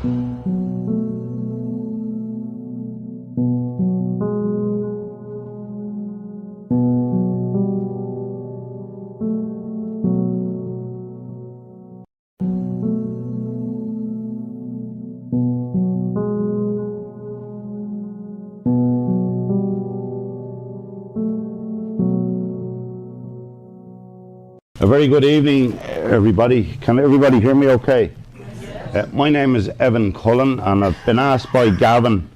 A very good evening, everybody. Can everybody hear me okay? My name is Evan Cullen, and I've been asked by Gavin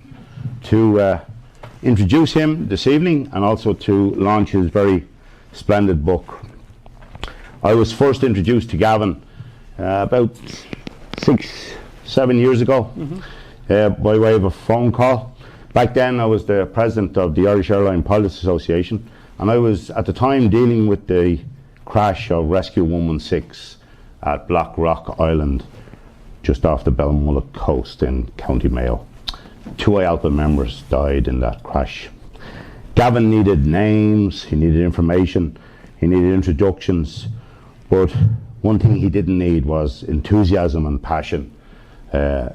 to introduce him this evening and also to launch his very splendid book. I was first introduced to Gavin about 6-7 years ago by way of a phone call. Back then I was the president of the Irish Airline Pilots Association, and I was at the time dealing with the crash of Rescue 116 at Black Rock Island, just off the Belmullet coast in County Mayo. 2 IALPA members died in that crash. Gavin needed names, he needed information, he needed introductions, but one thing he didn't need was enthusiasm and passion to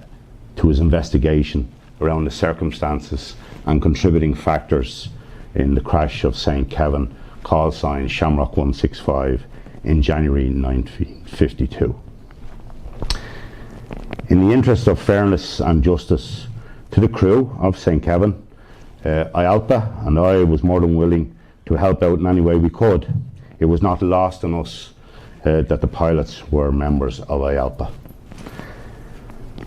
his investigation around the circumstances and contributing factors in the crash of St. Kevin, call sign Shamrock 165, in January 1952. In the interest of fairness and justice to the crew of St. Kevin, IALPA and I was more than willing to help out in any way we could. It was not lost on us that the pilots were members of IALPA.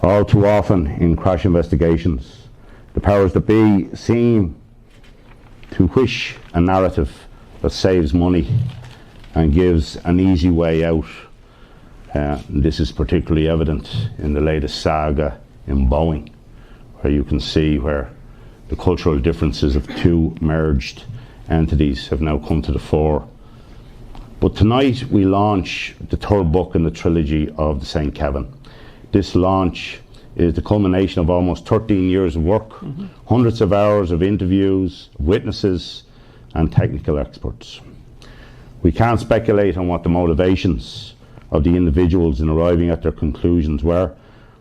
All too often in crash investigations, the powers that be seem to wish a narrative that saves money and gives an easy way out. This is particularly evident in the latest saga in Boeing, where you can see where the cultural differences of two merged entities have now come to the fore. But tonight we launch the third book in the trilogy of the St. Kevin. This launch is the culmination of almost 13 years of work, hundreds of hours of interviews, witnesses, and technical experts. We can't speculate on what the motivations of the individuals in arriving at their conclusions were,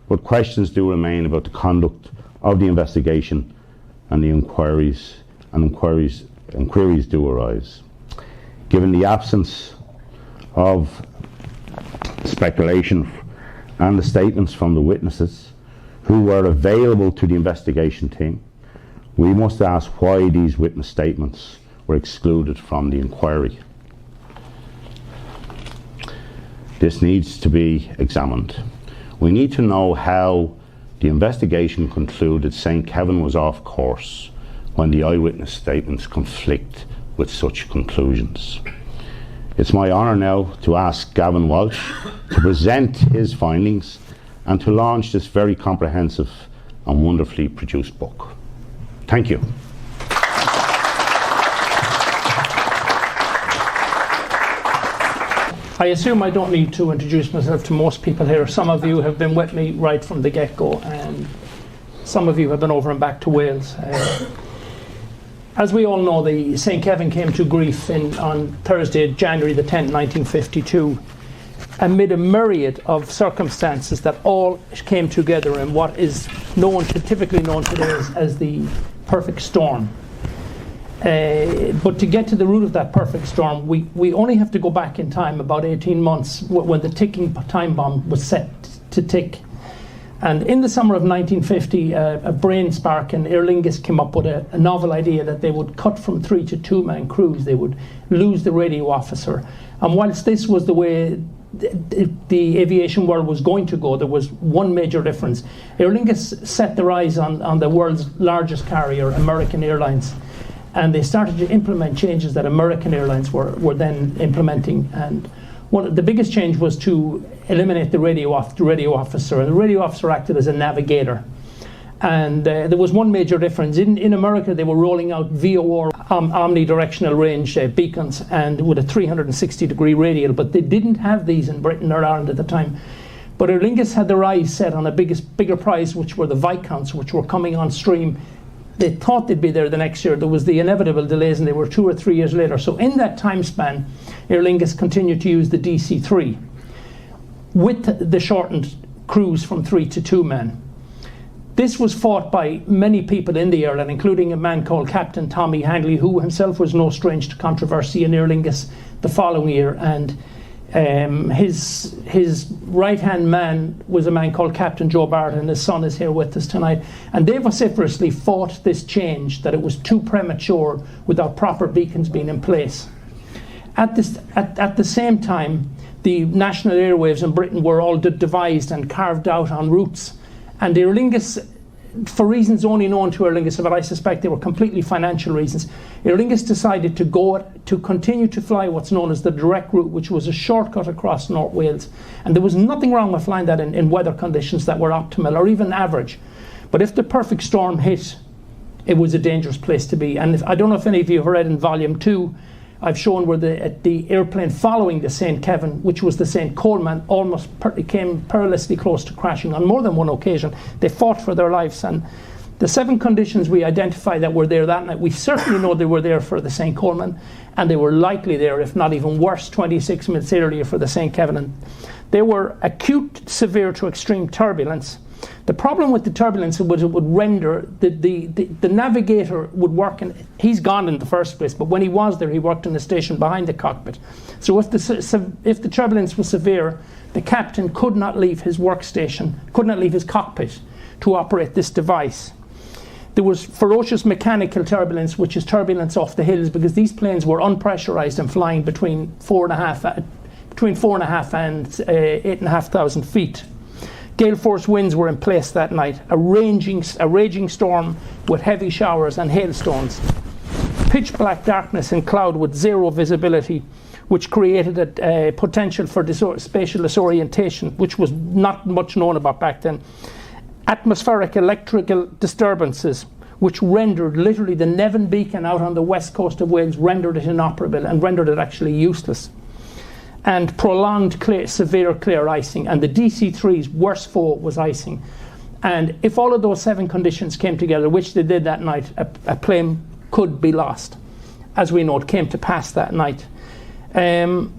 but questions do remain about the conduct of the investigation, and the inquiries do arise. Given the absence of speculation and the statements from the witnesses who were available to the investigation team, we must ask why these witness statements were excluded from the inquiry. This needs to be examined. We need to know how the investigation concluded St. Kevin was off course when the eyewitness statements conflict with such conclusions. It's my honour now to ask Gavin Walsh to present his findings and to launch this very comprehensive and wonderfully produced book. Thank you. I assume I don't need to introduce myself to most people here. Some of you have been with me right from the get-go, and some of you have been over and back to Wales. As we all know, the St. Kevin came to grief on Thursday, January the 10th, 1952, amid a myriad of circumstances that all came together in what is typically known today as the perfect storm. But to get to the root of that perfect storm, we only have to go back in time about 18 months when the ticking time bomb was set to tick. And in the summer of 1950, a brain spark in Aer Lingus came up with a novel idea that they would cut from 3 to 2-man crews. They would lose the radio officer. And whilst this was the way the aviation world was going to go, there was one major difference. Aer Lingus set their eyes on the world's largest carrier, American Airlines. And they started to implement changes that American Airlines were then implementing. And the biggest change was to eliminate the radio officer. And the radio officer acted as a navigator. And there was one major difference. In America, they were rolling out VOR, omnidirectional range beacons, and with a 360-degree radial. But they didn't have these in Britain or Ireland at the time. But Aer Lingus had their eyes set on a bigger prize, which were the Viscounts, which were coming on stream. They thought they'd be there the next year. There was the inevitable delays, and they were 2 or 3 years later. So in that time span, Aer Lingus continued to use the DC-3 with the shortened crews from 3 to 2 men. This was fought by many people in the airline, including a man called Captain Tommy Hangley, who himself was no strange to controversy in Aer Lingus the following year. And his right-hand man was a man called Captain Joe Barrett, and his son is here with us tonight. And they vociferously fought this change, that it was too premature without proper beacons being in place. At the same time, the national airwaves in Britain were all devised and carved out on routes. And Aer Lingus, for reasons only known to Aer Lingus, but I suspect they were completely financial reasons, Aer Lingus decided to continue to fly what's known as the direct route, which was a shortcut across North Wales. And there was nothing wrong with flying that in weather conditions that were optimal or even average. But if the perfect storm hit, it was a dangerous place to be. And I don't know if any of you have read in Volume 2, I've shown where the airplane following the St. Kevin, which was the St. Coleman, almost came perilously close to crashing on more than one occasion. They fought for their lives. And the 7 conditions we identified that were there that night, we certainly know they were there for the St. Coleman, and they were likely there, if not even worse, 26 minutes earlier for the St. Kevin. And they were acute, severe to extreme turbulence. The problem with the turbulence was it would render the navigator would work, and he's gone in the first place, but when he was there, he worked in the station behind the cockpit. So if the turbulence was severe, the captain could not leave his workstation, could not leave his cockpit to operate this device. There was ferocious mechanical turbulence, which is turbulence off the hills, because these planes were unpressurized and flying between 4.5 and 8,500 feet. Gale force winds were in place that night, a raging storm with heavy showers and hailstones. Pitch black darkness and cloud with zero visibility, which created a potential for spatial disorientation, which was not much known about back then. Atmospheric electrical disturbances, which rendered literally the Nevin beacon out on the west coast of Wales, rendered it inoperable and rendered it actually useless. And prolonged severe clear icing, and the DC-3's worst foe was icing. And if all of those 7 conditions came together, which they did that night, a plane could be lost. As we know, it came to pass that night. Another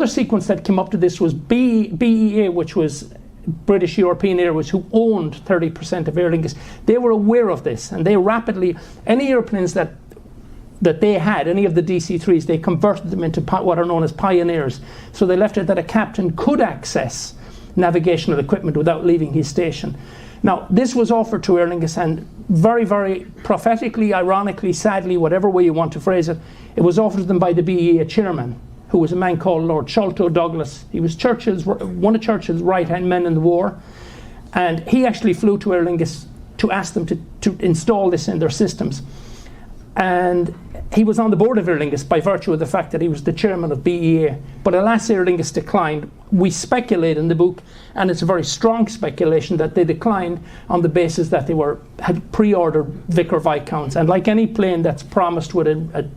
sequence that came up to this was BEA, which was British European Airways, who owned 30% of Aer Lingus. They were aware of this, and they rapidly, any airplanes that they had, any of the DC-3s, they converted them into what are known as pioneers. So they left it that a captain could access navigational equipment without leaving his station. Now, this was offered to Aer Lingus, and very, very prophetically, ironically, sadly, whatever way you want to phrase it, it was offered to them by the BEA chairman, who was a man called Lord Sholto Douglas. He was one of Churchill's right-hand men in the war, and he actually flew to Aer Lingus to ask them to install this in their systems. And he was on the board of Aer Lingus by virtue of the fact that he was the chairman of BEA. But alas, Aer Lingus declined. We speculate in the book, and it's a very strong speculation, that they declined on the basis that they had pre-ordered Vickers Viscounts. And like any plane that's promised with a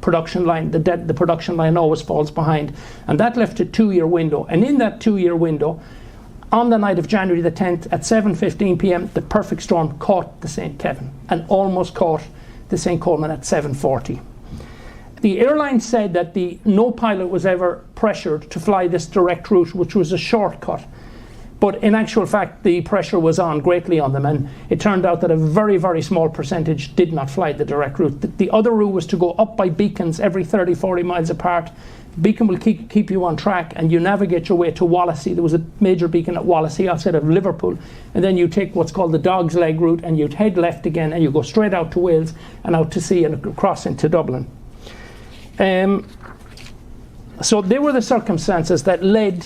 production line, the production line always falls behind. And that left a 2-year window. And in that 2-year window, on the night of January the 10th at 7:15 p.m, the perfect storm caught the St. Kevin and almost caught the St. Coleman at 7:40. The airline said that no pilot was ever pressured to fly this direct route, which was a shortcut. But in actual fact, the pressure was on greatly on them, and it turned out that a very, very small percentage did not fly the direct route. The other route was to go up by beacons every 30, 40 miles apart. Beacon will keep you on track, and you navigate your way to Wallasey. There was a major beacon at Wallasey outside of Liverpool, and then you take what's called the Dog's Leg route, and you'd head left again, and you go straight out to Wales and out to sea and across into Dublin. So they were the circumstances that led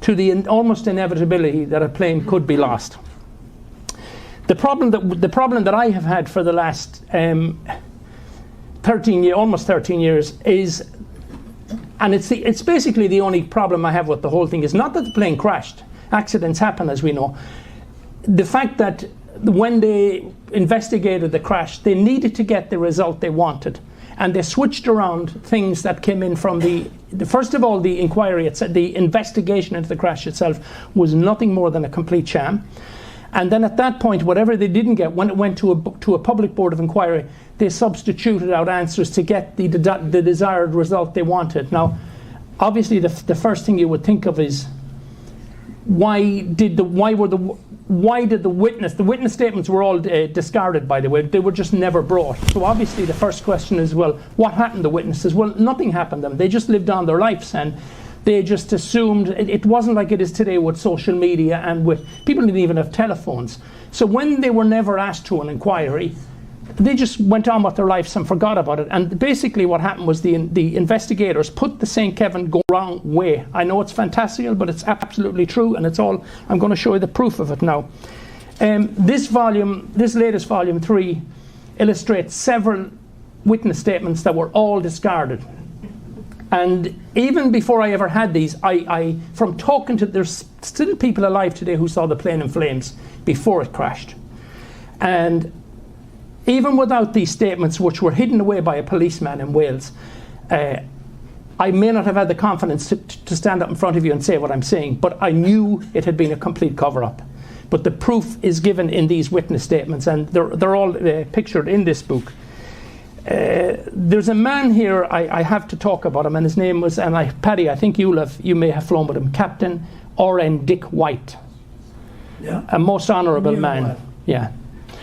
to the almost inevitability that a plane could be lost. The problem that I have had for the last almost 13 years is, and it's basically the only problem I have with the whole thing, is not that the plane crashed. Accidents happen, as we know. The fact that when they investigated the crash, they needed to get the result they wanted, and they switched around things that came in from first of all, the inquiry itself. The investigation into the crash itself was nothing more than a complete sham. And then at that point, whatever they didn't get, when it went to a public board of inquiry, they substituted out answers to get the desired result they wanted. Now, obviously, the first thing you would think of is, why were the why did the witness statements were all discarded, by the way. They were just never brought. So obviously the first question is, well, what happened to witnesses? Well, nothing happened to them. They just lived on their lives, and they just assumed it wasn't like it is today with social media and with people didn't even have telephones. So when they were never asked to an inquiry, they just went on with their lives and forgot about it. And basically what happened was the investigators put the St. Kevin go wrong way. I know it's fantastical, but it's absolutely true, and it's all, I'm going to show you the proof of it now. This latest volume 3, illustrates several witness statements that were all discarded. And even before I ever had these, I from talking to, there's still people alive today who saw the plane in flames before it crashed. And even without these statements, which were hidden away by a policeman in Wales, I may not have had the confidence to stand up in front of you and say what I'm saying, but I knew it had been a complete cover-up. But the proof is given in these witness statements, and they're all pictured in this book. There's a man here, I have to talk about him, and his name was, Paddy, I think you may have flown with him, Captain R.N. Dick White. Yeah. A most honourable man. White. Yeah.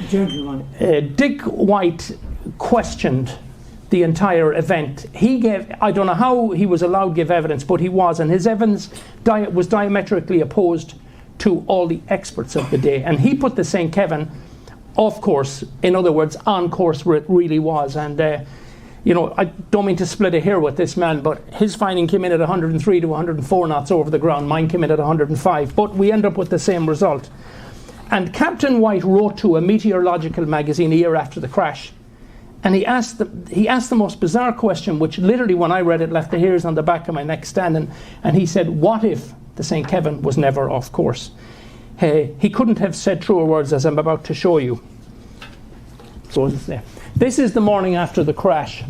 Gentleman. Dick White questioned the entire event. He gave, I don't know how he was allowed to give evidence, but he was, and his evidence was diametrically opposed to all the experts of the day. And he put the St. Kevin off course, in other words, on course where it really was. And I don't mean to split a hair with this man, but his finding came in at 103 to 104 knots over the ground. Mine came in at 105, but we end up with the same result. And Captain White wrote to a meteorological magazine a year after the crash, and he asked the most bizarre question, which literally, when I read it, left the hairs on the back of my neck standing. And he said, "What if the St. Kevin was never off course?" He couldn't have said truer words, as I'm about to show you. So this is the morning after the crash,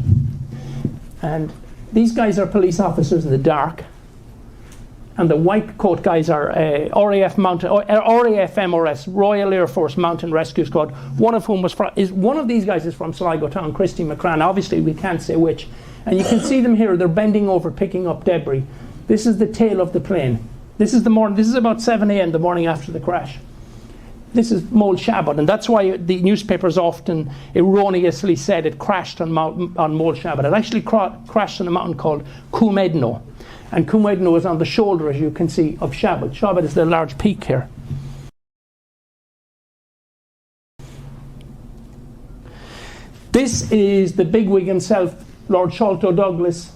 and these guys are police officers in the dark. And the white coat guys are RAF MRS, Royal Air Force Mountain Rescue Squad. One of these guys is from Sligo Town, Christy McCran. Obviously, we can't say which. And you can see them here. They're bending over, picking up debris. This is the tail of the plane. This is the morning. This is about 7 a.m. the morning after the crash. This is Mold Shabbat, and that's why the newspapers often erroneously said it crashed on Mold Shabbat. It actually crashed on a mountain called Cúmedno. And Cúmedno is on the shoulder, as you can see, of Shabbat. Shabbat is the large peak here. This is the bigwig himself, Lord Sholto Douglas.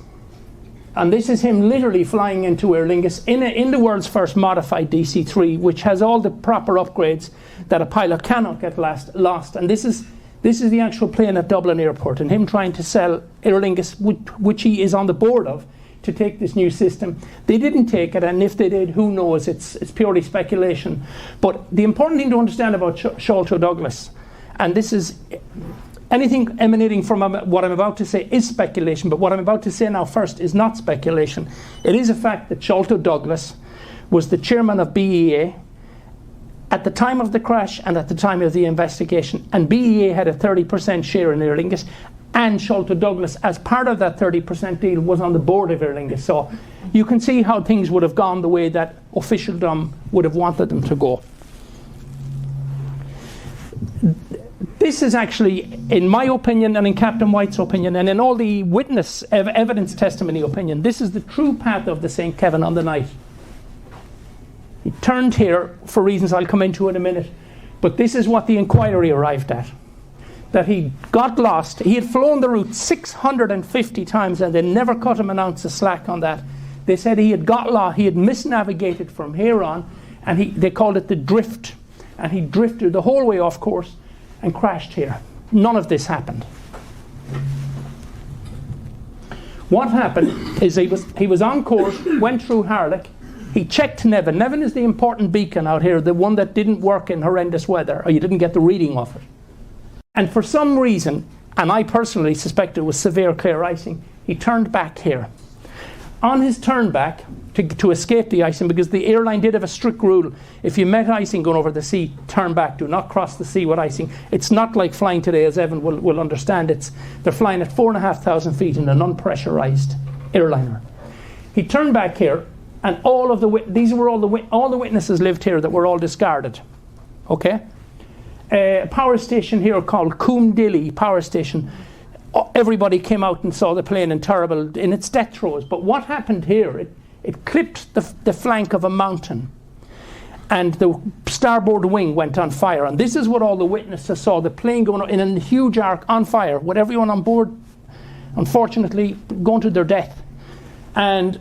And this is him literally flying into Aer Lingus in the world's first modified DC-3, which has all the proper upgrades that a pilot cannot get lost. And this is the actual plane at Dublin Airport, and him trying to sell Aer Lingus, which he is on the board of, to take this new system. They didn't take it, and if they did, who knows? It's purely speculation. But the important thing to understand about Sholto Douglas, and this is anything emanating from what I'm about to say is speculation, but what I'm about to say now first is not speculation. It is a fact that Sholto Douglas was the chairman of BEA at the time of the crash and at the time of the investigation, and BEA had a 30% share in Aer Lingus, and Sholto Douglas, as part of that 30% deal, was on the board of Aer Lingus. So you can see how things would have gone the way that officialdom would have wanted them to go. This is actually, in my opinion, and in Captain White's opinion, and in all the witness evidence testimony opinion, this is the true path of the St. Kevin on the night. He turned here for reasons I'll come into in a minute, but this is what the inquiry arrived at. That he got lost. He had flown the route 650 times, and they never cut him an ounce of slack on that. They said he had got lost. He had misnavigated from here on, and they called it the drift. And he drifted the whole way off course and crashed here. None of this happened. What happened is he was on course, went through Harlech. He checked Nevin. Nevin is the important beacon out here, the one that didn't work in horrendous weather, or you didn't get the reading of it. And for some reason, and I personally suspect it was severe clear icing, he turned back here. On his turn back, to escape the icing, because the airline did have a strict rule: if you met icing going over the sea, turn back, do not cross the sea with icing. It's not like flying today, as Evan will understand. They're flying at 4,500 feet in an unpressurized airliner. He turned back here, and all the witnesses lived here that were all discarded. okay? A power station here called Coomdilly Power Station. Everybody came out and saw the plane in its death throes. But what happened here, it clipped the flank of a mountain, and the starboard wing went on fire. And this is what all the witnesses saw, the plane going in a huge arc on fire, with everyone on board, unfortunately, going to their death. And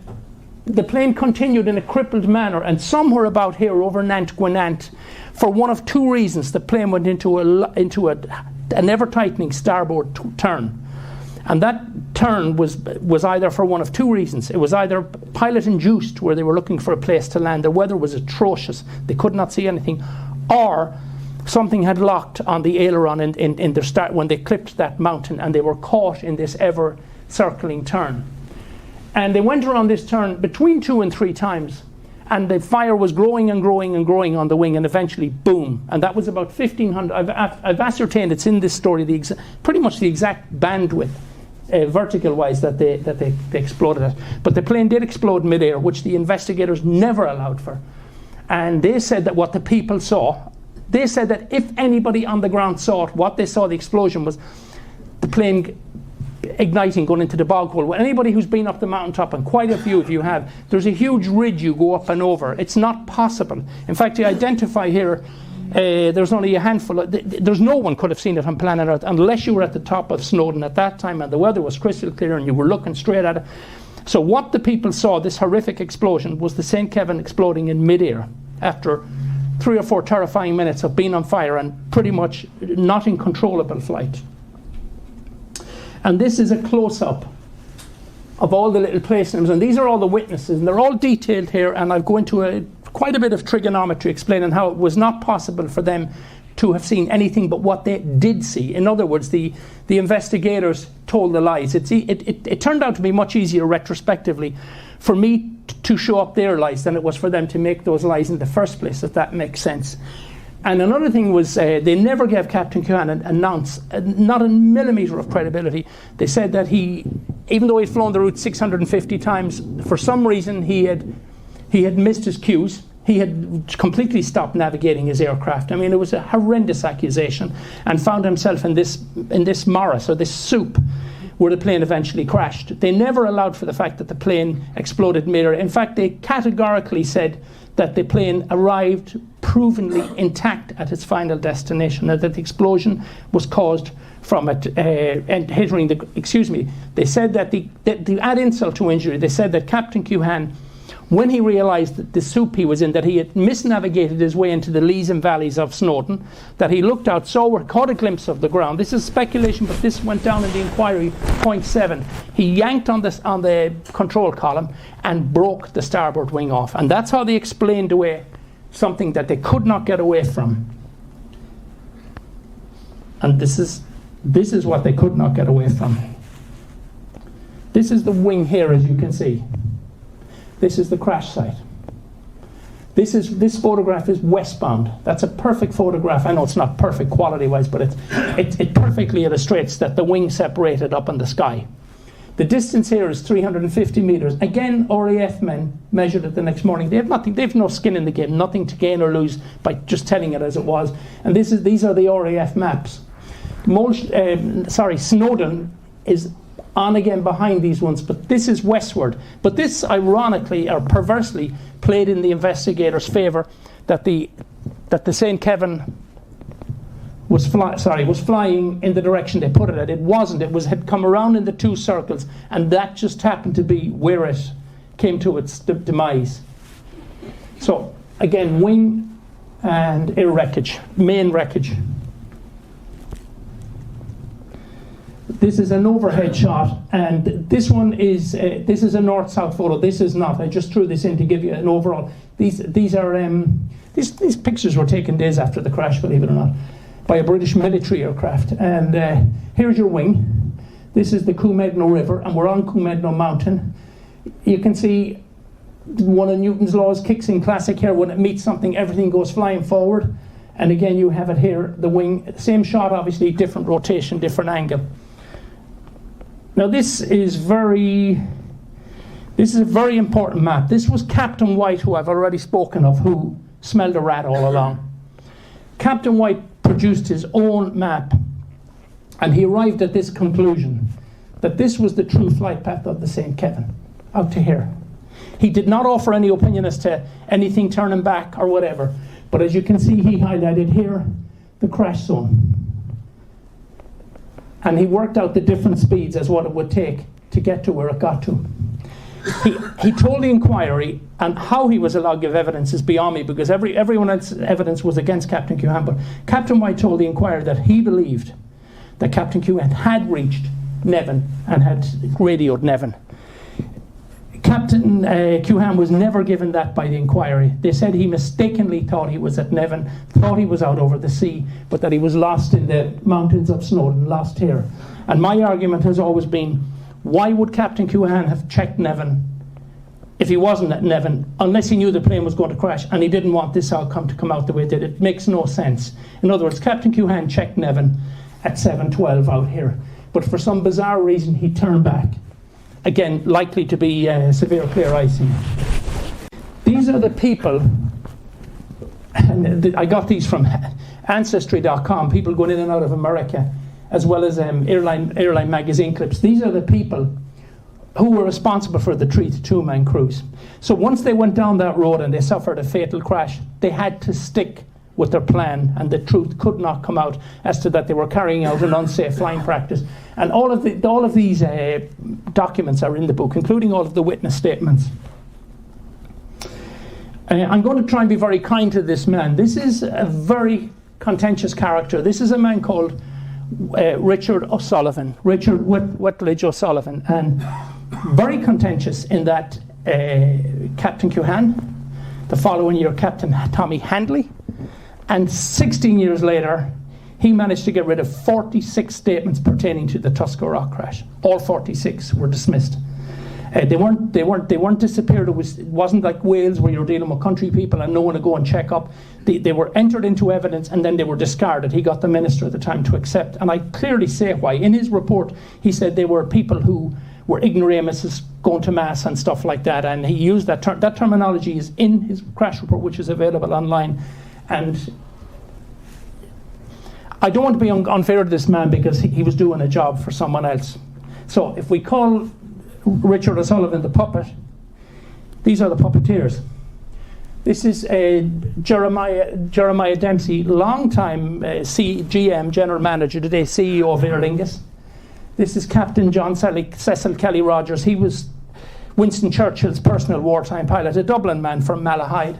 the plane continued in a crippled manner, and somewhere about here over Nant Gwinnant, for one of two reasons, the plane went into an ever-tightening starboard turn. And that turn was either for one of two reasons. It was either pilot-induced, where they were looking for a place to land. The weather was atrocious. They could not see anything. Or something had locked on the aileron in their start when they clipped that mountain, and they were caught in this ever-circling turn. And they went around this turn between 2 and 3 times. And the fire was growing and growing and growing on the wing, and eventually, boom. And that was about 1,500. I've ascertained it's in this story, pretty much the exact bandwidth, vertical-wise, that they exploded at. But the plane did explode mid-air, which the investigators never allowed for. And they said that what the people saw, they said that if anybody on the ground saw it, what they saw, the explosion, was the plane igniting, going into the bog hole. Well, anybody who's been up the mountaintop, and quite a few of you have, there's a huge ridge you go up and over. It's not possible. In fact, you identify here, there's only a handful. There's no one could have seen it on planet Earth unless you were at the top of Snowdon at that time, and the weather was crystal clear, and you were looking straight at it. So what the people saw, this horrific explosion, was the St. Kevin exploding in mid-air after 3 or 4 terrifying minutes of being on fire and pretty much not in controllable flight. And this is a close-up of all the little place names, and these are all the witnesses, and they're all detailed here, and I'll go into quite a bit of trigonometry explaining how it was not possible for them to have seen anything but what they did see. In other words, the investigators told the lies. It turned out to be much easier retrospectively for me to show up their lies than it was for them to make those lies in the first place, if that makes sense. And another thing was, they never gave Captain Keohane an ounce, not a millimetre of credibility. They said that he, even though he'd flown the route 650 times, for some reason he had missed his cues. He had completely stopped navigating his aircraft. I mean, it was a horrendous accusation, and found himself in this morass, or this soup, where the plane eventually crashed. They never allowed for the fact that the plane exploded mid-air. In fact, they categorically said that the plane arrived provenly intact at its final destination, and that the explosion was caused from it hitting the. Excuse me. They said that the add insult to injury. They said that Captain Keohane, when he realised that the soup he was in, that he had misnavigated his way into the leas and valleys of Snowdon, that he looked out, caught a glimpse of the ground. This is speculation, but this went down in the inquiry, point 7. He yanked on the control column and broke the starboard wing off. And that's how they explained away something that they could not get away from. And this is what they could not get away from. This is the wing here, as you can see. This is the crash site. This photograph is westbound. That's a perfect photograph. I know it's not perfect quality-wise, but it perfectly illustrates that the wing separated up in the sky. The distance here is 350 meters. Again, RAF men measured it the next morning. They have nothing. They have no skin in the game. Nothing to gain or lose by just telling it as it was. And these are the RAF maps. Snowdon is on again behind these ones, but this is westward. But this, ironically or perversely, played in the investigators' favour, that the St. Kevin was flying in the direction they put it at. It wasn't. It had come around in the 2 circles, and that just happened to be where it came to its demise. So again, wing and air wreckage, main wreckage. This is an overhead shot, and this one is this is a north-south photo. This is not. I just threw this in to give you an overall. These pictures were taken days after the crash, believe it or not, by a British military aircraft. And here's your wing. This is the Coomedno River, and we're on Coomedno Mountain. You can see one of Newton's laws kicks in classic here. When it meets something, everything goes flying forward. And again, you have it here, the wing. Same shot, obviously, different rotation, different angle. Now this is a very important map. This was Captain White, who I've already spoken of, who smelled a rat all along. Captain White produced his own map, and he arrived at this conclusion, that this was the true flight path of the St. Kevin, out to here. He did not offer any opinion as to anything turning back or whatever, but as you can see, he highlighted here the crash zone. And he worked out the different speeds as what it would take to get to where it got to. He told the inquiry, and how he was allowed to give evidence is beyond me, because everyone else's evidence was against Captain Cuhan, but Captain White told the inquiry that he believed that Captain Cuhan had reached Nevin and had radioed Nevin. Captain Cuhan was never given that by the inquiry. They said he mistakenly thought he was at Nevin, thought he was out over the sea, but that he was lost in the mountains of Snowdon, lost here. And my argument has always been, why would Captain Cuhan have checked Nevin if he wasn't at Nevin, unless he knew the plane was going to crash and he didn't want this outcome to come out the way it did? It makes no sense. In other words, Captain Cuhan checked Nevin at 7:12 out here, but for some bizarre reason he turned back. Again, likely to be severe clear icing. These are the people, and I got these from Ancestry.com, people going in and out of America, as well as Airline magazine clips. These are the people who were responsible for the 3 to 2 man cruise. So once they went down that road and they suffered a fatal crash, they had to stick with their plan, and the truth could not come out as to that they were carrying out an unsafe flying practice. And all of these documents are in the book, including all of the witness statements. I'm going to try and be very kind to this man. This is a very contentious character. This is a man called Richard O'Sullivan, Richard Whitledge O'Sullivan, and very contentious in that Captain Cuhan, the following year Captain Tommy Handley, and 16 years later he managed to get rid of 46 statements pertaining to the Tusker Rock crash. All 46 were dismissed. They weren't disappeared. It wasn't like Wales where you're dealing with country people and no one to go and check up. They were entered into evidence and then they were discarded. He got the minister at the time to accept, and I clearly say why. In his report he said they were people who were ignoramuses going to mass and stuff like that, and he used that terminology is in his crash report, which is available online. And I don't want to be unfair to this man because he was doing a job for someone else. So if we call Richard O'Sullivan the puppet, these are the puppeteers. This is Jeremiah Dempsey, long-time GM, General Manager, today CEO of Aer Lingus. This is Captain John Cecil Kelly Rogers. He was Winston Churchill's personal wartime pilot, a Dublin man from Malahide.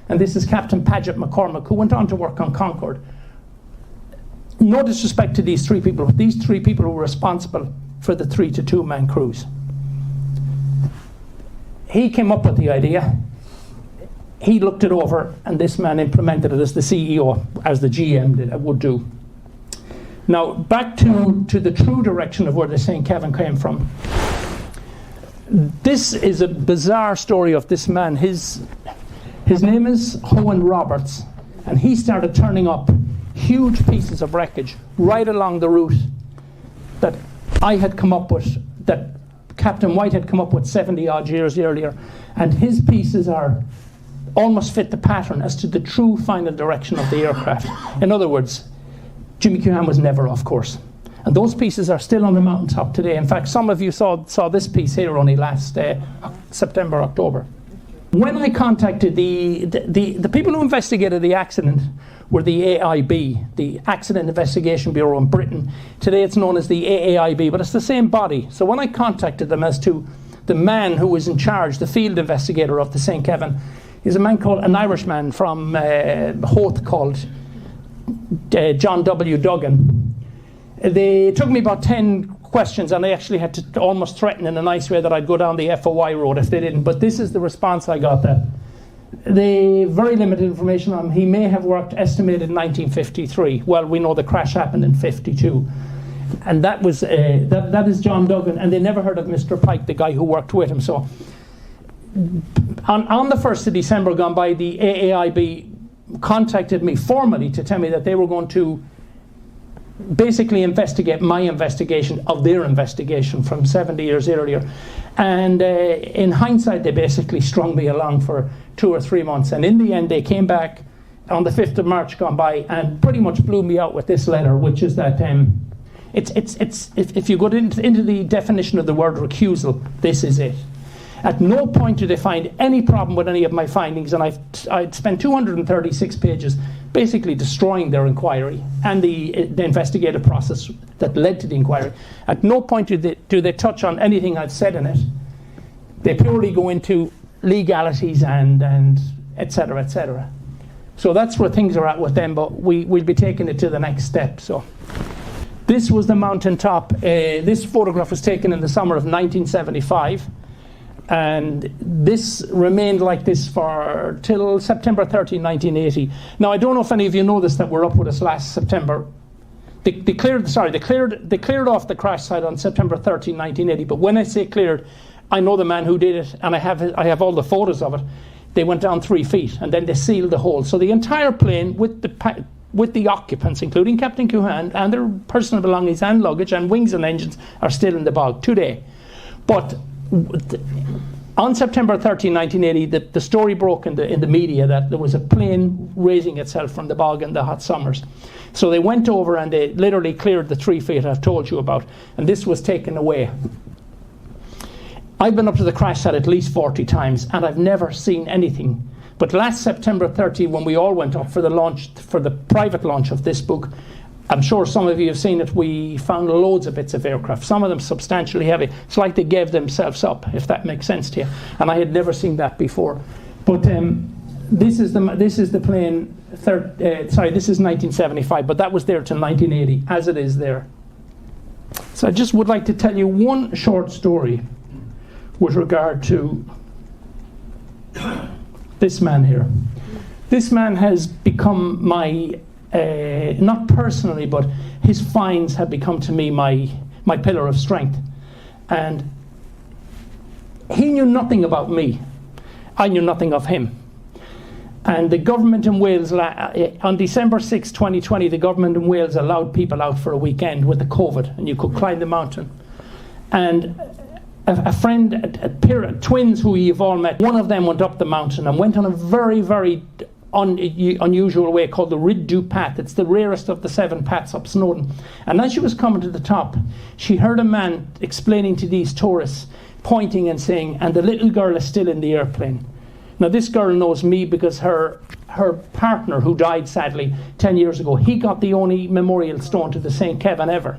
And this is Captain Paget McCormick, who went on to work on Concorde. No disrespect to these three people, but these three people were responsible for the 3 to 2 man cruise. He came up with the idea. He looked it over, and this man implemented it as the CEO, as the GM would do. Now, back to the true direction of where the St. Kevin came from. This is a bizarre story of this man. His name is Owen Roberts, and he started turning up huge pieces of wreckage right along the route that I had come up with, that Captain White had come up with 70 odd years earlier, and his pieces are almost fit the pattern as to the true final direction of the aircraft. In other words, Jimmy Cuhan was never off course, and those pieces are still on the mountaintop today. In fact, some of you saw this piece here only last September, October. When I contacted the people who investigated the accident were the AIB, the Accident Investigation Bureau in Britain. Today it's known as the AAIB, but it's the same body. So when I contacted them as to the man who was in charge, the field investigator of the St. Kevin, he's a man called, an Irishman from Howth called John W. Duggan. They took me about 10 questions, and I actually had to almost threaten in a nice way that I'd go down the FOI road if they didn't. But this is the response I got then. The very limited information on him. He may have worked estimated in 1953. Well, we know the crash happened in 52. And that was that is John Duggan, and they never heard of Mr. Pike, the guy who worked with him. So on the 1st of December gone by, the AAIB contacted me formally to tell me that they were going to basically investigate my investigation of their investigation from 70 years earlier. And in hindsight, they basically strung me along for 2 or 3 months. And in the end, they came back on the 5th of March gone by, and pretty much blew me out with this letter, which is that if you go into the definition of the word recusal, this is it. At no point did they find any problem with any of my findings, and I'd spent 236 pages basically destroying their inquiry and the investigative process that led to the inquiry. At no point do they touch on anything I've said in it. They purely go into legalities and et cetera, et cetera. So that's where things are at with them, but we'll be taking it to the next step. So this was the mountaintop. This photograph was taken in the summer of 1975. And this remained like this till September 30, 1980. Now, I don't know if any of you know this, that were up with us last September. They cleared off the crash site on September 30, 1980. But when I say cleared, I know the man who did it, and I have all the photos of it. They went down 3 feet, and then they sealed the hole. So the entire plane, with the occupants, including Captain Couhan, and their personal belongings and luggage and wings and engines, are still in the bog today. But on September 13, 1980, the story broke in the media that there was a plane raising itself from the bog in the hot summers. So they went over and they literally cleared the 3 feet I've told you about, and this was taken away. I've been up to the crash site at least 40 times, and I've never seen anything. But last September 30, when we all went up for the private launch of this book, I'm sure some of you have seen it, we found loads of bits of aircraft, some of them substantially heavy. It's like they gave themselves up, if that makes sense to you. And I had never seen that before. But this is the plane, this is 1975, but that was there till 1980, as it is there. So I just would like to tell you one short story with regard to this man here. This man has become my, not personally, but his finds have become to me my pillar of strength. And he knew nothing about me. I knew nothing of him. And the government in Wales, on December 6, 2020, the government in Wales allowed people out for a weekend with the COVID, and you could climb the mountain. And a friend, twins who you've all met, one of them went up the mountain and went on a very, very unusual way called the Rid Du Path. It's the rarest of the 7 paths up Snowdon. And as she was coming to the top, she heard a man explaining to these tourists, pointing and saying, "And the little girl is still in the airplane." Now this girl knows me because her partner, who died sadly 10 years ago, he got the only memorial stone to the St. Kevin ever,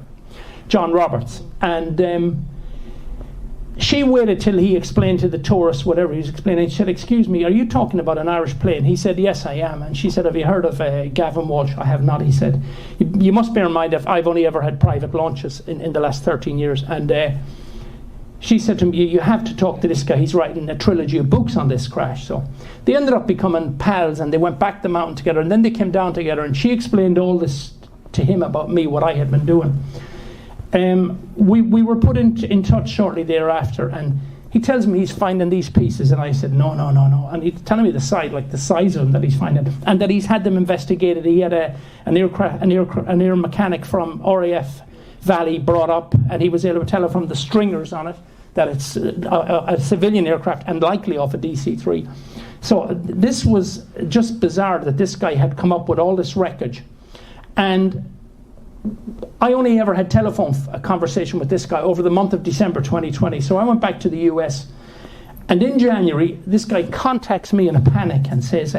John Roberts. And she waited till he explained to the tourists whatever he was explaining. She said, "Excuse me, are you talking about an Irish plane?" He said, "Yes, I am." And she said, "Have you heard of Gavin Walsh?" "I have not," he said. You must bear in mind that I've only ever had private launches in the last 13 years. And she said to me, "You have to talk to this guy. He's writing a trilogy of books on this crash." So they ended up becoming pals, and they went back the mountain together, and then they came down together, and she explained all this to him about me, what I had been doing. We were put in touch shortly thereafter, and he tells me he's finding these pieces, and I said, no. And he's telling me the size of them that he's finding, and that he's had them investigated. He had an air mechanic from RAF Valley brought up, and he was able to tell from the stringers on it that it's a civilian aircraft and likely off a DC-3. So this was just bizarre that this guy had come up with all this wreckage. And I only ever had telephone conversation with this guy over the month of December 2020. So I went back to the US, and in January, this guy contacts me in a panic and says,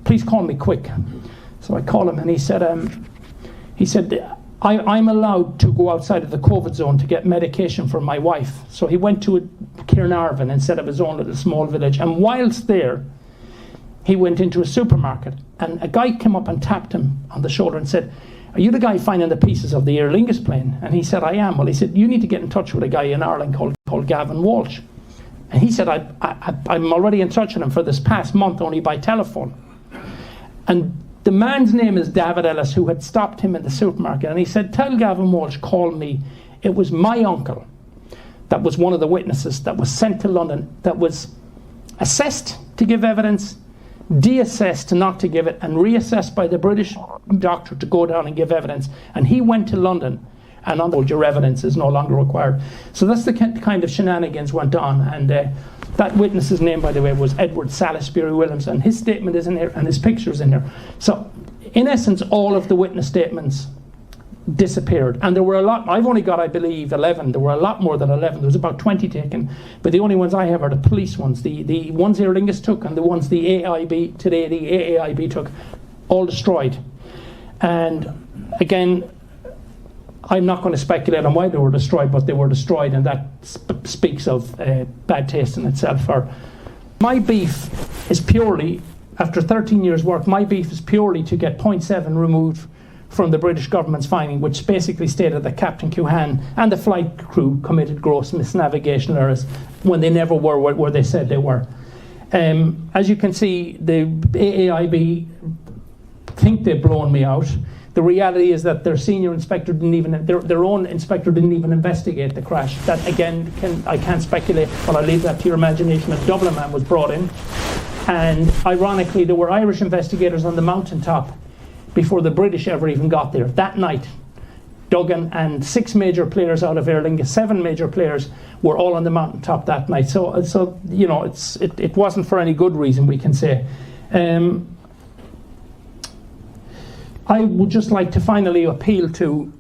"Please call me quick." So I call him, and he said, I'm allowed to go outside of the COVID zone to get medication for my wife. So he went to Caernarvon instead of his own little small village. And whilst there, he went into a supermarket, and a guy came up and tapped him on the shoulder and said, "Are you the guy finding the pieces of the Aer Lingus plane?" And he said, "I am." Well, he said, "You need to get in touch with a guy in Ireland called Gavin Walsh." And he said, I'm already in touch with him for this past month, only by telephone. And the man's name is David Ellis, who had stopped him in the supermarket. And he said, "Tell Gavin Walsh, call me. It was my uncle that was one of the witnesses that was sent to London, that was assessed to give evidence, de-assessed not to give it, and reassessed by the British doctor to go down and give evidence. And he went to London, and your evidence is no longer required." So that's the kind of shenanigans went on. And That witness's name, by the way, was Edward Salisbury Williams, and his statement is in here, and his picture's in here. So, in essence, all of the witness statements disappeared. And there were a lot. I've only got, I believe, 11. There were a lot more than 11. There was about 20 taken. But the only ones I have are the police ones. The ones Aer Lingus took and the ones the AIB, today the AAIB took, all destroyed. And again, I'm not going to speculate on why they were destroyed, but they were destroyed, and that speaks of bad taste in itself. Or my beef is purely, after 13 years' work, my beef is purely to get point 7 removed from the British government's finding, which basically stated that Captain Cuhan and the flight crew committed gross misnavigational errors when they never were where they said they were. As you can see, the AAIB think they've blown me out. The reality is that their senior inspector didn't even, their own inspector didn't even investigate the crash. That again, I can't speculate, but I'll leave that to your imagination. A Dublin man was brought in, and ironically, there were Irish investigators on the mountaintop before the British ever even got there. That night, Duggan and 6 major players out of Aer Lingus, 7 major players, were all on the mountaintop that night. So you know, it wasn't for any good reason, we can say. I would just like to finally appeal to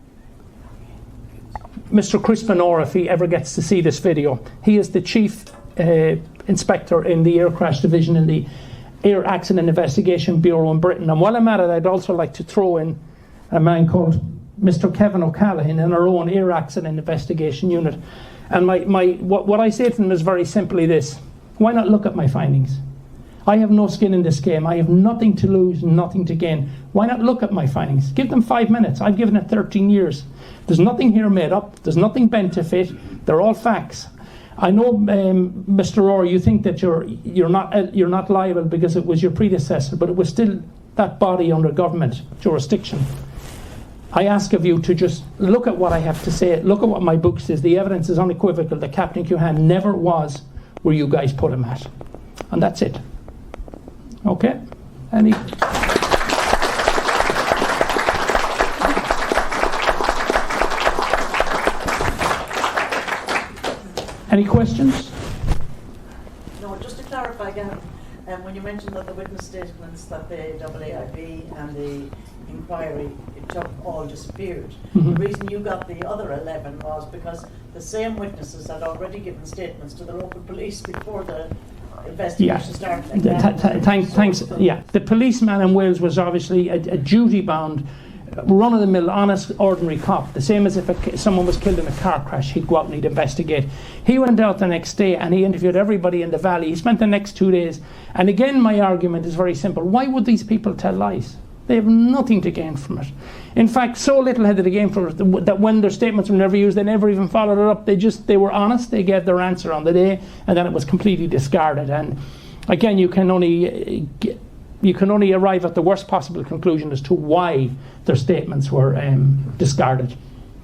Mr. Crispin Orr, if he ever gets to see this video. He is the chief inspector in the Air Crash Division in the Air Accident Investigation Bureau in Britain. And while I'm at it, I'd also like to throw in a man called Mr. Kevin O'Callaghan in our own Air Accident Investigation Unit. And what I say to them is very simply this: why not look at my findings? I have no skin in this game. I have nothing to lose, nothing to gain. Why not look at my findings? Give them 5 minutes. I've given it 13 years. There's nothing here made up. There's nothing bent to fit. They're all facts. I know, Mr. Orr, you think that you're not liable because it was your predecessor, but it was still that body under government jurisdiction. I ask of you to just look at what I have to say. Look at what my book says. The evidence is unequivocal that Captain Cuhan never was where you guys put him at. And that's it. Okay? Any questions? No, just to clarify again, when you mentioned that the witness statements that the AAIB and the inquiry it took all disappeared, Mm-hmm. the reason you got the other 11 was because the same witnesses had already given statements to the local police before the investigation started. Thanks. Yeah, the policeman in Wales was obviously a duty-bound, run-of-the-mill, honest, ordinary cop. The same as if someone was killed in a car crash, he'd go out and he'd investigate. He went out the next day and he interviewed everybody in the valley. He spent the next 2 days. And again, my argument is very simple. Why would these people tell lies? They have nothing to gain from it. In fact, so little had they to gain from it that when their statements were never used, they never even followed it up. They were honest. They gave their answer on the day, and then it was completely discarded. And again, you can only arrive at the worst possible conclusion as to why their statements were discarded.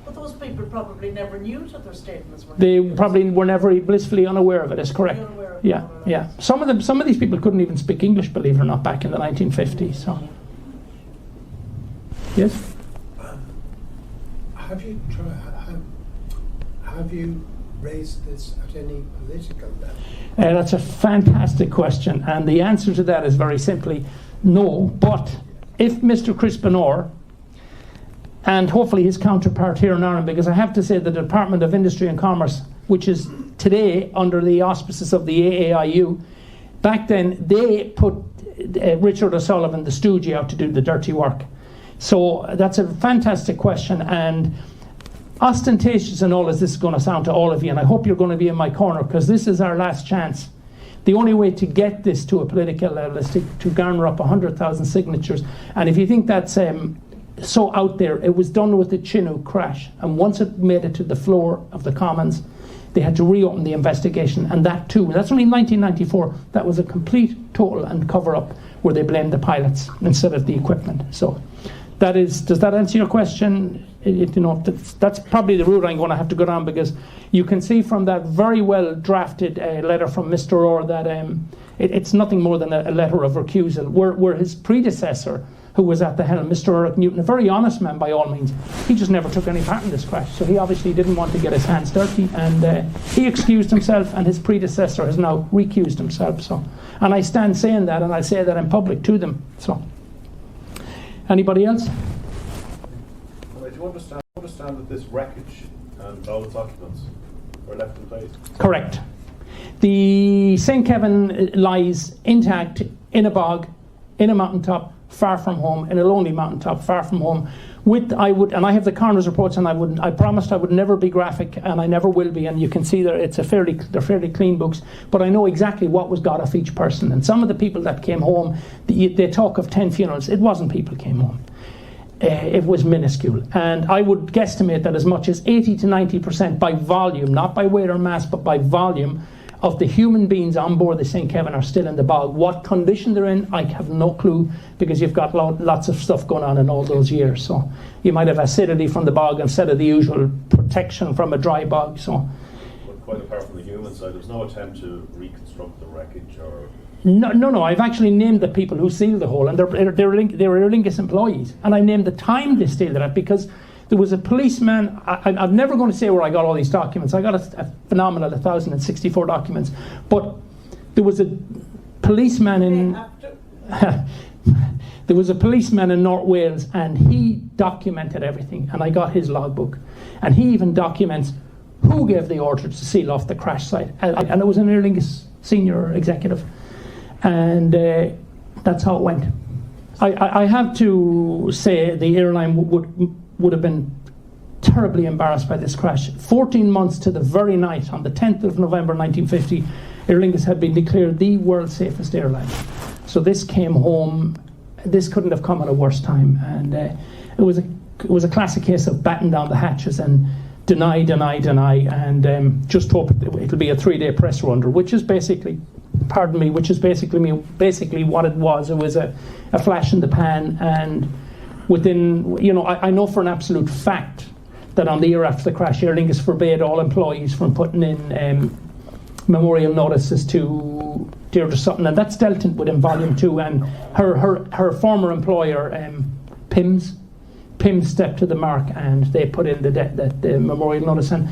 But those people probably never knew that their statements were. They probably were never blissfully unaware of it. Is correct. Yeah. Some of these people couldn't even speak English, believe it or not, back in the 1950s. So. Yes. Have you raised this at any political level? That's a fantastic question, and the answer to that is very simply no. But if Mr. Crispin Orr, and hopefully his counterpart here in Ireland, because I have to say the Department of Industry and Commerce, which is today under the auspices of the AAIU, back then they put Richard O'Sullivan, the stooge, out to do the dirty work. So that's a fantastic question, and ostentatious and all as this is going to sound to all of you, and I hope you're going to be in my corner, because this is our last chance. The only way to get this to a political level is to garner up 100,000 signatures. And if you think that's so out there, it was done with the Chinook crash, and once it made it to the floor of the Commons, they had to reopen the investigation, and that too, that's only 1994, that was a complete, total and cover-up where they blamed the pilots instead of the equipment. So does that answer your question? That's probably the route I'm going to have to go down, because you can see from that very well drafted letter from Mr. Orr that it's nothing more than a letter of recusal, where his predecessor who was at the helm, Mr. Eric Newton, a very honest man by all means. He just never took any part in this crash, so he obviously didn't want to get his hands dirty, and he excused himself, and his predecessor has now recused himself. So, and I stand saying that, and I say that in public to them. So, anybody else? Do you understand that this wreckage and all its occupants were left in place? Correct. The St. Kevin lies intact in a bog, in a mountaintop, far from home, in a lonely mountaintop, far from home. And I have the coroner's reports, and I promised I would never be graphic, and I never will be. And you can see they're fairly clean books. But I know exactly what was got off each person. And some of the people that came home, they talk of 10 funerals. It wasn't people came home. It was minuscule, and I would guesstimate that as much as 80 to 90% by volume, not by weight or mass, but by volume, of the human beings on board the St. Kevin are still in the bog. What condition they're in, I have no clue, because you've got lots of stuff going on in all those years. So you might have acidity from the bog instead of the usual protection from a dry bog. So, but quite apart from the human side, there's no attempt to reconstruct the wreckage or... No. I've actually named the people who sealed the hole, and they're Aer Lingus employees. And I named the time they sealed it at, because there was a policeman. I'm never going to say where I got all these documents. I got a phenomenal 1,064 documents. But there was a policeman in there was a policeman in North Wales, and he documented everything. And I got his logbook, and he even documents who gave the order to seal off the crash site. And it was an Aer Lingus senior executive, and that's how it went. I have to say the airline would have been terribly embarrassed by this crash. 14 months to the very night, on the 10th of November 1950, Aer Lingus had been declared the world's safest airline. So this came home. This couldn't have come at a worse time, and it was a classic case of batten down the hatches and deny, and just hope it'll be a 3-day press run, which is basically what it was. It was a flash in the pan, and within, I know for an absolute fact that on the year after the crash, Aer Lingus forbade all employees from putting in memorial notices to Deirdre Sutton, and that's dealt with in Volume 2. And her former employer, PIMS stepped to the mark, and they put in the memorial notice. And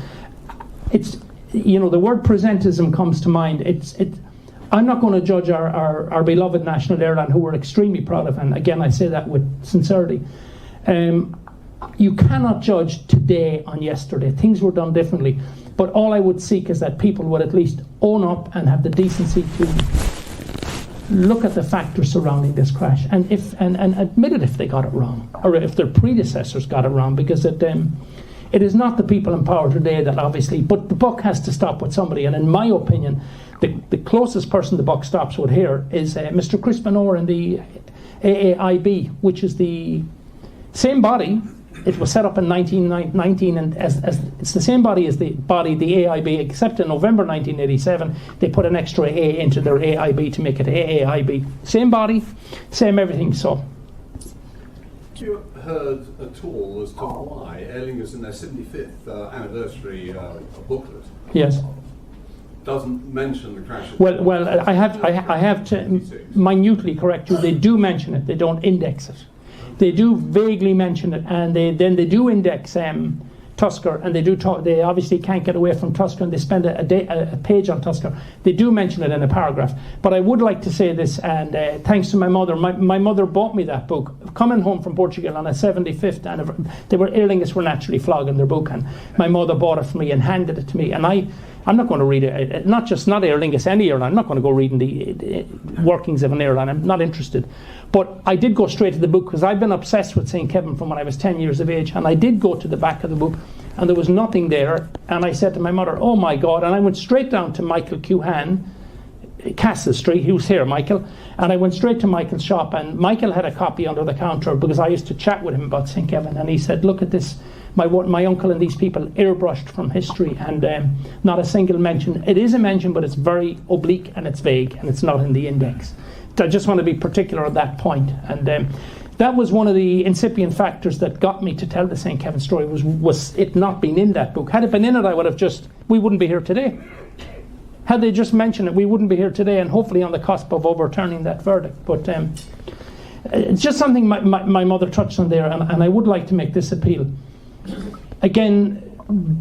it's, the word presentism comes to mind. I'm not going to judge our beloved national airline, who we're extremely proud of, and again I say that with sincerity. You cannot judge today on yesterday. Things were done differently, but all I would seek is that people would at least own up and have the decency to look at the factors surrounding this crash, and admit it if they got it wrong, or if their predecessors got it wrong, because it is not the people in power today that obviously, but the buck has to stop with somebody, and in my opinion, the closest person the buck stops with here is Mr. Chris Benore in the AAIB, which is the same body. It was set up in 1919, and as it's the same body as the AIB, except in November 1987 they put an extra A into their AIB to make it AAIB. Same body, same everything. So, have you heard at all as to why Aer Lingus, in their 75th anniversary booklet, yes, doesn't mention the crash? Well, I have to minutely correct you. They do mention it. They don't index it. They do vaguely mention it, and they do index Tusker, and they obviously can't get away from Tusker, and they spend a page on Tusker. They do mention it in a paragraph. But I would like to say this, and thanks to my mother. My mother bought me that book coming home from Portugal on a 75th anniversary. Aer Lingus were naturally flogging their book, and my mother bought it for me and handed it to me, and I'm not going to read it. Not Aer Lingus, any airline. I'm not going to go reading the workings of an airline. I'm not interested. But I did go straight to the book, because I've been obsessed with St. Kevin from when I was 10 years of age. And I did go to the back of the book, and there was nothing there. And I said to my mother, "Oh my God!" And I went straight down to Michael Cuhan, Castle Street. He was here, Michael. And I went straight to Michael's shop, and Michael had a copy under the counter, because I used to chat with him about St. Kevin. And he said, "Look at this. My uncle and these people airbrushed from history, and not a single mention. It is a mention, but it's very oblique and it's vague, and it's not in the index." I just want to be particular at that point. And that was one of the incipient factors that got me to tell the St. Kevin story, was it not being in that book. Had it been in it, we wouldn't be here today. Had they just mentioned it, we wouldn't be here today, and hopefully on the cusp of overturning that verdict. But It's just something my mother touched on there, and I would like to make this appeal. Again,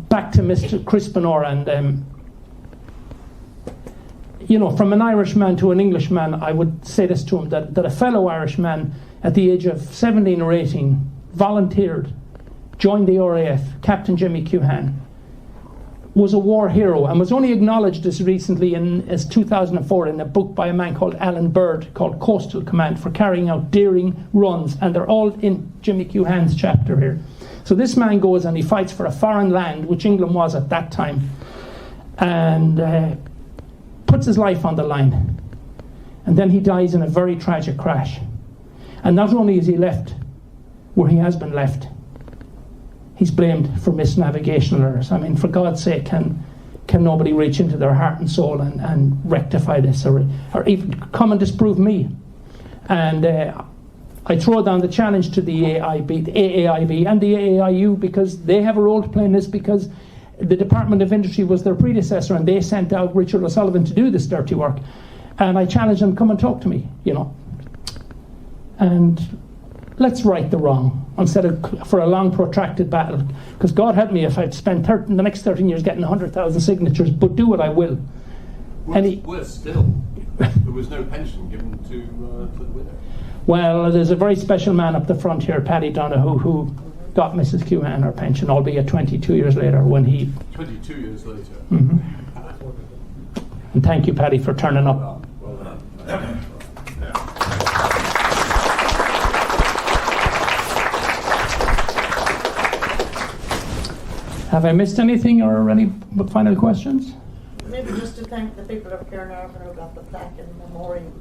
back to Mr. Crispinor, and from an Irishman to an Englishman, I would say this to him, that a fellow Irishman at the age of 17 or 18 volunteered, joined the RAF, Captain Jimmy Cuhan, was a war hero and was only acknowledged as recently as 2004 in a book by a man called Alan Bird called Coastal Command, for carrying out daring runs, and they're all in Jimmy Cuhan's chapter here. So this man goes and he fights for a foreign land, which England was at that time, and puts his life on the line, and then he dies in a very tragic crash. And not only is he left where he has been left, he's blamed for missed navigational errors. I mean, for God's sake, can nobody reach into their heart and soul and rectify this, or even come and disprove me? And I throw down the challenge to the AAIB and the AAIU, because they have a role to play in this, because the Department of Industry was their predecessor, and they sent out Richard O'Sullivan to do this dirty work. And I challenge them, come and talk to me, And let's right the wrong, instead of for a long protracted battle. Because God help me if I'd spent the next 13 years getting 100,000 signatures, but do what I will. Worse still, there was no pension given to the widow. Well, there's a very special man up the front here, Paddy Donoghue, who got Mrs. Cuhan her pension, albeit 22 years later when he... 22 years later. Mm-hmm. And thank you, Paddy, for turning up. Well done. Have I missed anything, or any final questions? Maybe just to thank the people of Cairnarvon who got the plaque and memorial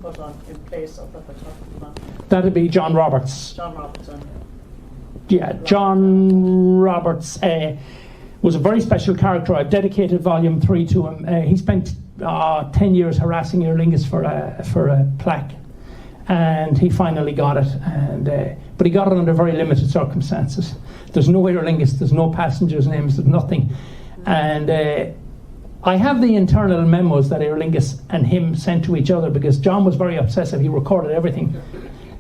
put on in place up at the top of the mountain. That'd be John Roberts. John Robertson. Yeah, John Roberts was a very special character. I've dedicated Volume 3 to him. He spent 10 years harassing Aer Lingus for a plaque, and he finally got it. But he got it under very limited circumstances. There's no Aer Lingus, there's no passengers' names, there's nothing. And I have the internal memos that Aer Lingus and him sent to each other, because John was very obsessive. He recorded everything.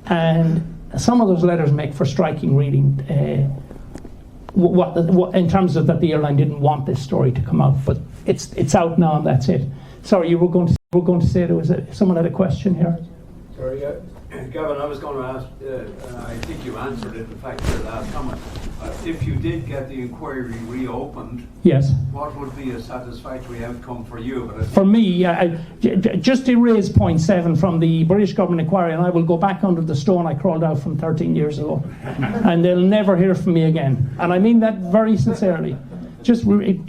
And some of those letters make for striking reading, what in terms of that the airline didn't want this story to come out. But it's out now, and that's it. Sorry, you were going to say there was someone had a question here. Sorry, Gavin, I was going to ask, I think you answered it, in fact, your last comment. If you did get the inquiry reopened, yes, what would be a satisfactory outcome for you? For me, just erase point 7 from the British government inquiry, and I will go back under the stone I crawled out from 13 years ago. And they'll never hear from me again. And I mean that very sincerely. Just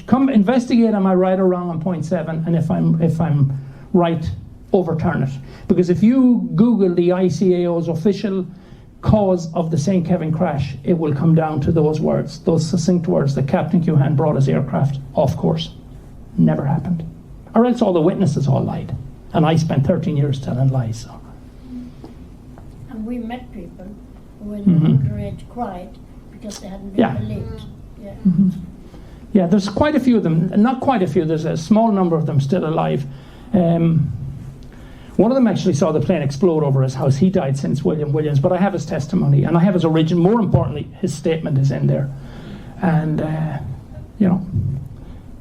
come investigate, am I right or wrong on point 7, and if I'm right, overturn it. Because if you Google the ICAO's official cause of the St. Kevin crash, it will come down to those words, those succinct words, that Captain Cuhan brought his aircraft off course. Never happened. Or else all the witnesses all lied. And I spent 13 years telling lies. So. And we met people who in underage cried because they hadn't been believed. Yeah. Mm-hmm. Yeah, there's quite a few of them. Not quite a few, there's a small number of them still alive. One of them actually saw the plane explode over his house. He died since, William Williams, but I have his testimony, and I have his original. More importantly, his statement is in there. And,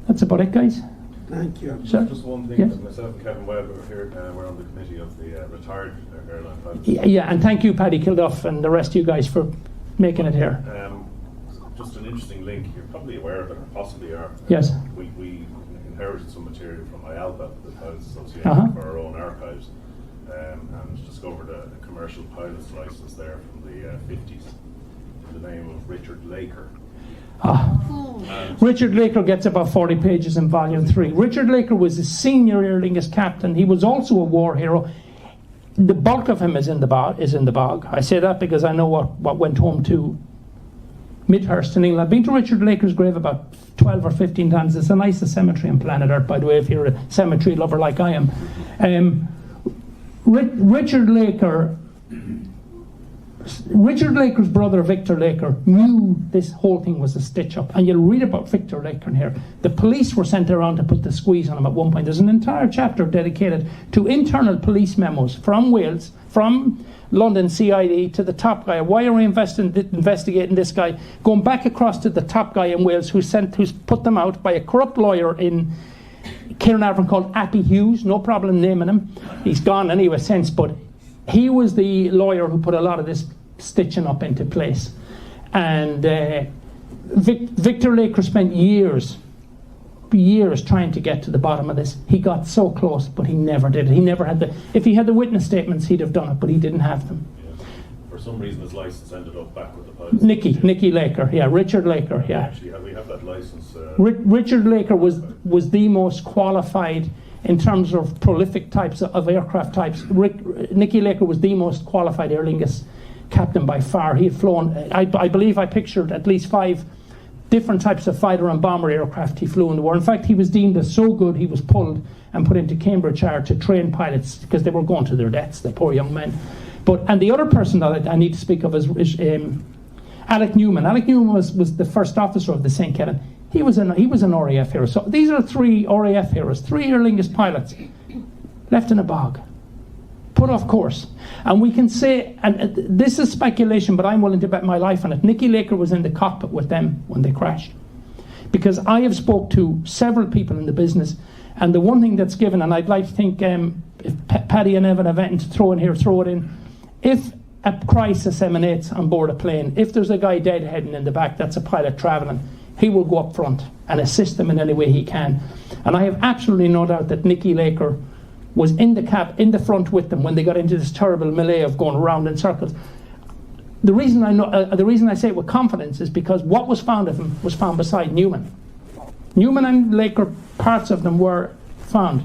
that's about it, guys. Thank you. Sir? Just one thing, Yes? that myself and Kevin Webb are here, we're on the committee of the retired airline pilots. Yeah, and thank you, Paddy Kilduff, and the rest of you guys for making it here. Just an interesting link, you're probably aware of it, or possibly are. Yes. We inherited some material from IALPA, the Pilots Association, for our own archives, and discovered a commercial pilot's license there from the 50s in the name of Richard Laker. Richard Laker gets about 40 pages in Volume 3. Richard Laker was a senior Aer Lingus captain. He was also a war hero. The bulk of him is in the bog. I say that because I know what went home to Midhurst in England. I've been to Richard Laker's grave about 12 or 15 times. It's the nicest cemetery on planet Earth, by the way, if you're a cemetery lover like I am. Richard Laker's brother, Victor Laker, knew this whole thing was a stitch-up. And you'll read about Victor Laker in here. The police were sent around to put the squeeze on him at one point. There's an entire chapter dedicated to internal police memos from Wales, from London CID to the top guy. Why are we investigating this guy? Going back across to the top guy in Wales who's put them out by a corrupt lawyer in Caernarvon called Appy Hughes. No problem naming him. He's gone anyway since, but he was the lawyer who put a lot of this stitching up into place. And Victor Laker spent years trying to get to the bottom of this. He got so close, but he never did it. He never had if he had the witness statements, he'd have done it, but he didn't have them. Yeah. For some reason, his license ended up back with the pilots. Nicky Laker, yeah, Richard Laker, yeah. Actually, we have that license. Richard Laker was the most qualified in terms of prolific types of aircraft types. Nicky Laker was the most qualified Aer Lingus captain by far. He had flown, I believe I pictured at least 5 different types of fighter and bomber aircraft he flew in the war. In fact, he was deemed as so good he was pulled and put into Cambridgeshire to train pilots because they were going to their deaths, the poor young men. And the other person that I need to speak of is Alec Newman. Alec Newman was the first officer of the St. Kevin. He was an RAF hero. So these are 3 RAF heroes, 3 Aer Lingus pilots left in a bog, put off course. And we can say, and this is speculation, but I'm willing to bet my life on it, Nicky Laker was in the cockpit with them when they crashed. Because I have spoke to several people in the business, and the one thing that's given, and I'd like to think if Paddy and Evan have anything to throw in here, throw it in. If a crisis emanates on board a plane, if there's a guy deadheading in the back, that's a pilot travelling, he will go up front and assist them in any way he can. And I have absolutely no doubt that Nicky Laker was in the front with them when they got into this terrible melee of going around in circles. The reason I say it with confidence is because what was found of him was found beside Newman. Newman and Laker, parts of them were found,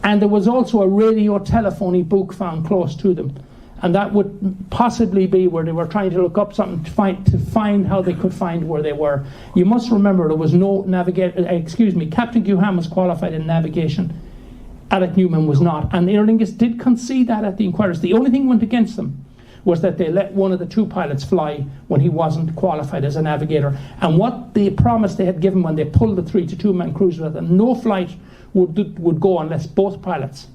and there was also a radio telephony book found close to them, and that would possibly be where they were trying to look up something to find how they could find where they were. You must remember there was no Captain Guham was qualified in navigation. Alec Newman was not, and Aer Lingus did concede that at the inquiries. The only thing went against them was that they let one of the 2 pilots fly when he wasn't qualified as a navigator. And what they promised they had given when they pulled the 3 to 2 man cruiser, that no flight would go unless both pilots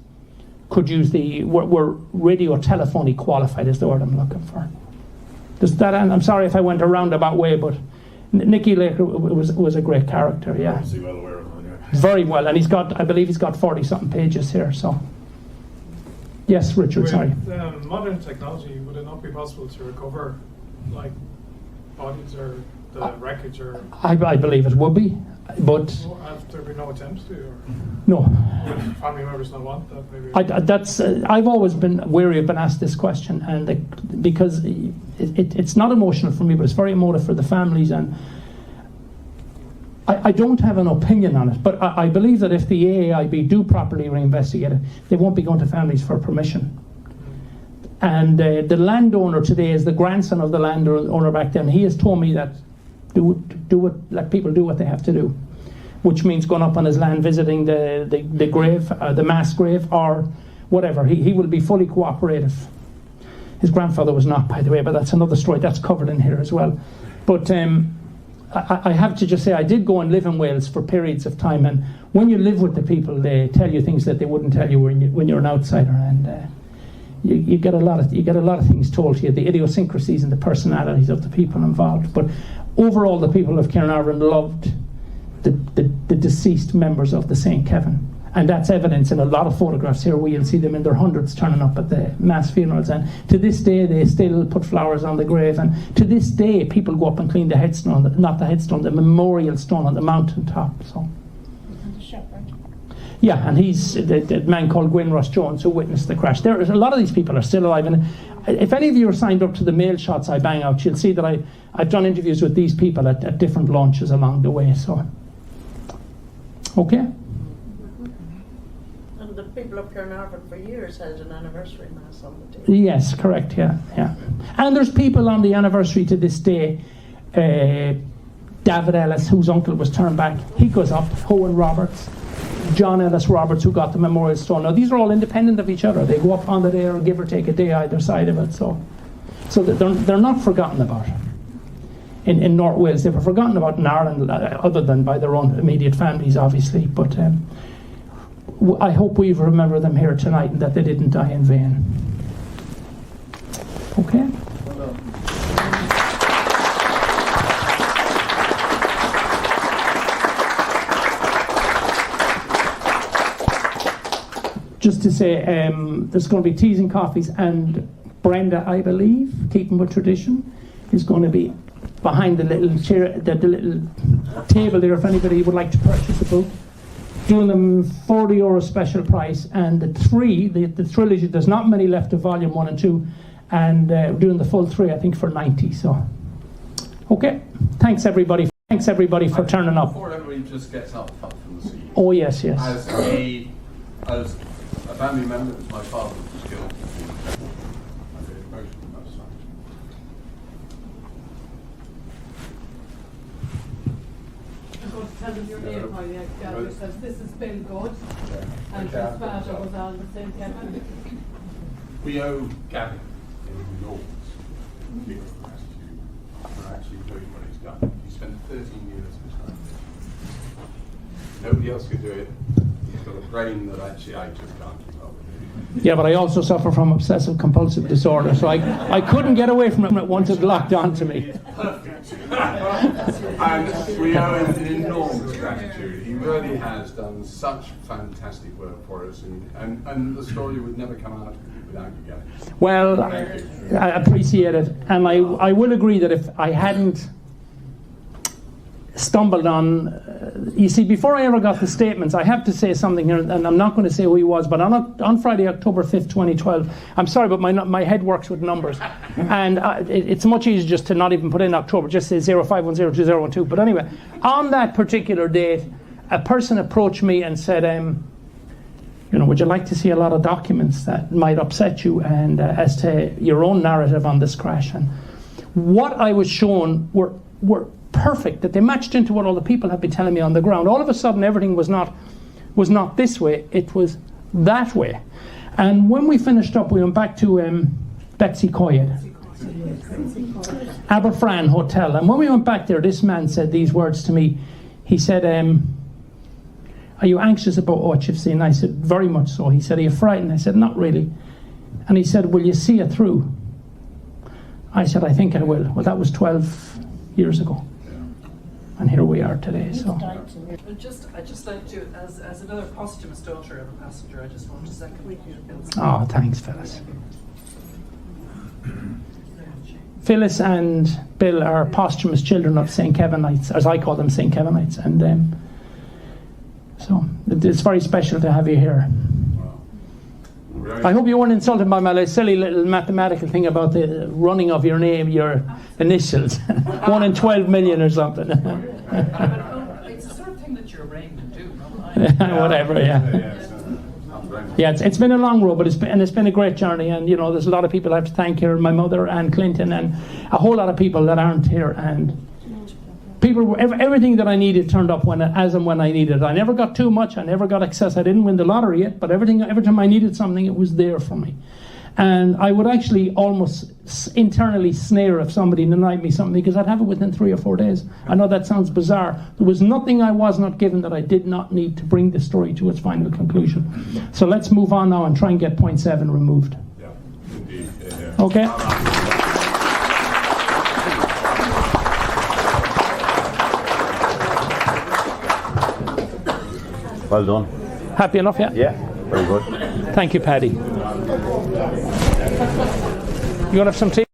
could use were radio telephony qualified, is the word I'm looking for. Does that? I'm sorry if I went a roundabout way, but Nicky Laker was a great character. Yeah. Obviously well aware of him anyway. Very well, and I believe he's got 40-something pages here. So, yes, Richard. With sorry. Modern technology, would it not be possible to recover, like, bodies or the wreckage, or? I believe it would be, but Have there been no attempts to? Or no. would family members not want that? Maybe. I've always been wary of being asked this question, and because it's not emotional for me, but it's very emotive for the families, and I don't have an opinion on it, but I believe that if the AAIB do properly reinvestigate it, they won't be going to families for permission. And the landowner today is the grandson of the landowner back then. He has told me that let people do what they have to do, which means going up on his land, visiting the grave, the mass grave, or whatever. He will be fully cooperative. His grandfather was not, by the way, but that's another story. That's covered in here as well. But I have to just say, I did go and live in Wales for periods of time, and when you live with the people, they tell you things that they wouldn't tell you when you're an outsider, and you get a lot of things told to you, the idiosyncrasies and the personalities of the people involved. But overall, the people of Caernarvon loved the deceased members of the St. Kevin, and that's evidence in a lot of photographs here where you'll see them in their hundreds turning up at the mass funerals, and to this day they still put flowers on the grave, and to this day people go up and clean the headstone, the memorial stone on the mountaintop. So. And the shepherd. Yeah, and he's the man called Gwyn Ross Jones who witnessed the crash. A lot of these people are still alive, and if any of you are signed up to the mail shots I bang out, you'll see that I've done interviews with these people at different launches along the way. So, okay. And the people of Caernarvon for years held an anniversary mass on the day. Yes, correct. Yeah. And there's people on the anniversary to this day. David Ellis, whose uncle was turned back, he goes up. Owen Roberts. John Ellis Roberts, who got the memorial stone. Now these are all independent of each other. They go up on the day, or give or take a day either side of it. So they're not forgotten about in North Wales. They were forgotten about in Ireland, other than by their own immediate families, obviously. But I hope we remember them here tonight, and that they didn't die in vain. Okay. Just to say, there's going to be teas and coffees, and Brenda, I believe, keeping with tradition, is going to be behind the little chair, the little table there, if anybody would like to purchase a book. Doing them €40 special price, and the trilogy, there's not many left of volume 1 and 2, and doing the full 3, I think, for 90. So, okay, thanks everybody for turning up. Before everybody just gets up from the seat. Oh yes. As a family member, it's my father was killed. I'm very emotional about that. I'm going to tell them your name while you gather yourselves. This is Bill Good, and his father was on the same Kevin. We owe Gavin in Lords a deal of gratitude for actually doing what he's done. He spent 13 years of his life. Nobody else could do it. He's got a brain that actually I just can't keep up with. Yeah, but I also suffer from obsessive compulsive disorder, so I couldn't get away from it once it locked onto me. Perfect. And we owe him an enormous gratitude. He really has done such fantastic work for us, and the story would never come out without you guys. Well, I appreciate it, and I will agree that if I hadn't stumbled on, you see, before I ever got the statements, I have to say something here, and I'm not going to say who he was, but on Friday, October 5th, 2012, I'm sorry, but my head works with numbers, and it's much easier just to not even put in October, just say 05102012. But anyway, on that particular date, a person approached me and said, would you like to see a lot of documents that might upset you, and as to your own narrative on this crash? And what I was shown were perfect, that they matched into what all the people have been telling me on the ground. All of a sudden, everything was not this way; it was that way. And when we finished up, we went back to Betsy Coyett, Aberfran Hotel. And when we went back there, this man said these words to me. He said, "Are you anxious about what you've seen?" I said, "Very much so." He said, "Are you frightened?" I said, "Not really." And he said, "Will you see it through?" I said, "I think I will." Well, that was 12 years ago. And here we are today. So, I'd just like to, as another posthumous daughter of a passenger, I just want to second Bill's. oh, thanks, Phyllis. Phyllis and Bill are posthumous children of St. Kevinites, as I call them, St. Kevinites, and so it's very special to have you here. I hope you weren't insulted by my silly little mathematical thing about the running of your name, your initials, 1 in 12 million or something. It's the sort of thing that your brain can do. Whatever, yeah. Yeah, it's been a long road, but it's been a great journey, and there's a lot of people I have to thank here, my mother and Clinton, and a whole lot of people that aren't here, and people, everything that I needed turned up as and when I needed it. I never got too much, I never got excess, I didn't win the lottery yet, but every time I needed something, it was there for me. And I would actually almost internally snare if somebody denied me something, because I'd have it within 3 or 4 days. I know that sounds bizarre. There was nothing I was not given that I did not need to bring the story to its final conclusion. So let's move on now and try and get point 7 removed. Yeah, indeed. Yeah. Okay? Well done. Happy enough, yeah? Yeah, very good. Thank you, Paddy. You want to have some tea?